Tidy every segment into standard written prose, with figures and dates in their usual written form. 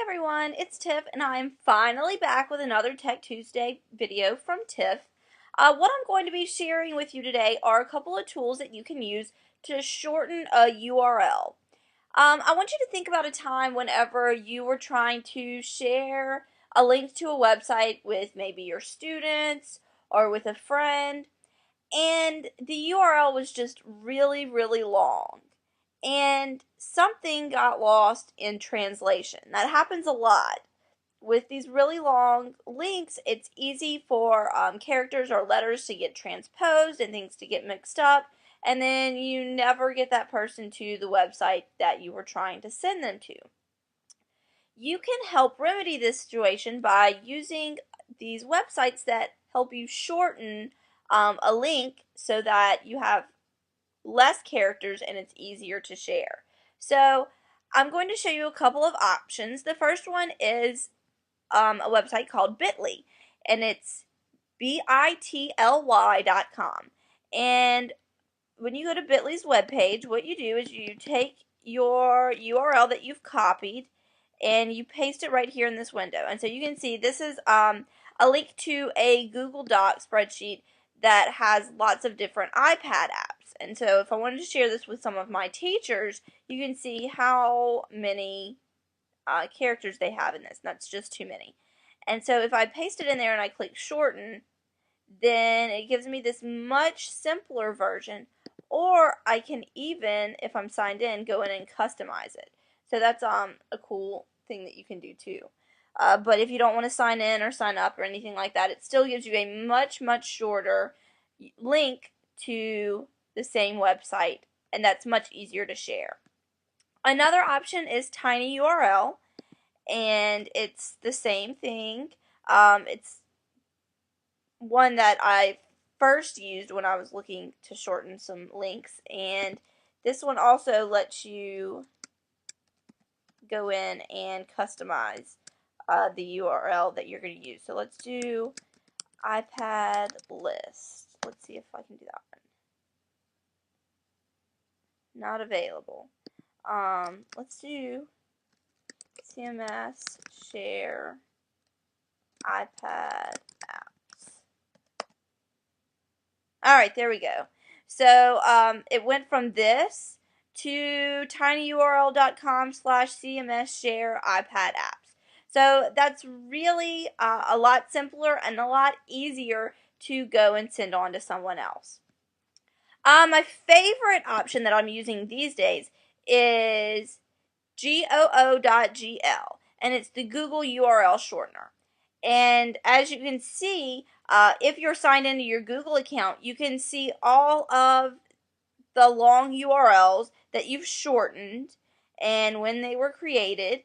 everyone, it's Tiff and I'm finally back with another Tech Tuesday video from Tiff. What I'm going to be sharing with you today are a couple of tools that you can use to shorten a URL. I want you to think about a time whenever you were trying to share a link to a website with maybe your students or with a friend, and the URL was just really long. And something got lost in translation. That happens a lot. With these really long links, it's easy for characters or letters to get transposed and things to get mixed up, and then you never get that person to the website that you were trying to send them to. You can help remedy this situation by using these websites that help you shorten a link so that you have less characters and it's easier to share. So I'm going to show you a couple of options. The first one is a website called Bitly, and it's bitly.com. And when you go to Bitly's webpage, what you do is you take your URL that you've copied and you paste it right here in this window. And so you can see this is a link to a Google Doc spreadsheet that has lots of different iPad apps. And so if I wanted to share this with some of my teachers, you can see how many characters they have in this. That's just too many. And so if I paste it in there and I click shorten, then it gives me this much simpler version. Or I can even, if I'm signed in, go in and customize it. So that's a cool thing that you can do too. But if you don't want to sign in or sign up or anything like that, it still gives you a much shorter link to the same website, and that's much easier to share. Another option is tinyurl, and it's the same thing. It's one that I first used when I was looking to shorten some links, and this one also lets you go in and customize the URL that you're going to use. So let's do iPad list. Let's see if I can do that one. Not available. Let's do CMS share iPad apps. Alright, there we go. So it went from this to tinyurl.com/CMS share iPad apps. So that's really a lot simpler and a lot easier to go and send on to someone else. My favorite option that I'm using these days is goo.gl, and it's the Google URL shortener. And as you can see, if you're signed into your Google account, you can see all of the long URLs that you've shortened and when they were created.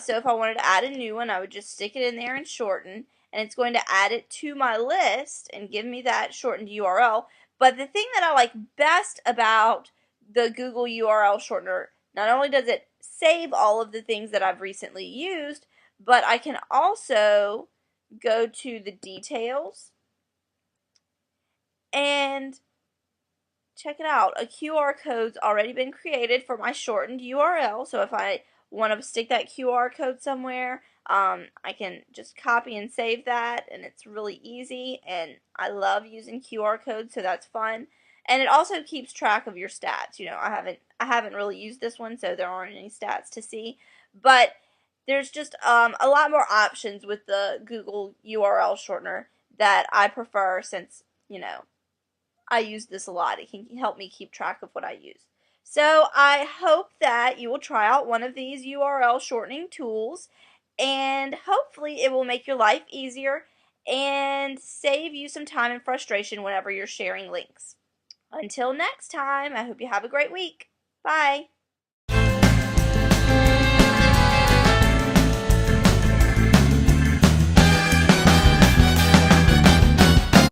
So if I wanted to add a new one, I would just stick it in there and shorten, and it's going to add it to my list and give me that shortened URL. But the thing that I like best about the Google URL shortener, not only does it save all of the things that I've recently used, but I can also go to the details and check it out. A QR code's already been created for my shortened URL, so if I want to stick that QR code somewhere, I can just copy and save that, and it's really easy, and I love using QR codes, so that's fun. And it also keeps track of your stats. You know, I haven't really used this one, so there aren't any stats to see, but there's just a lot more options with the Google URL shortener that I prefer, since, you know, I use this a lot. It can help me keep track of what I use. So I hope that you will try out one of these URL shortening tools, and hopefully it will make your life easier and save you some time and frustration whenever you're sharing links. Until next time, I hope you have a great week. Bye.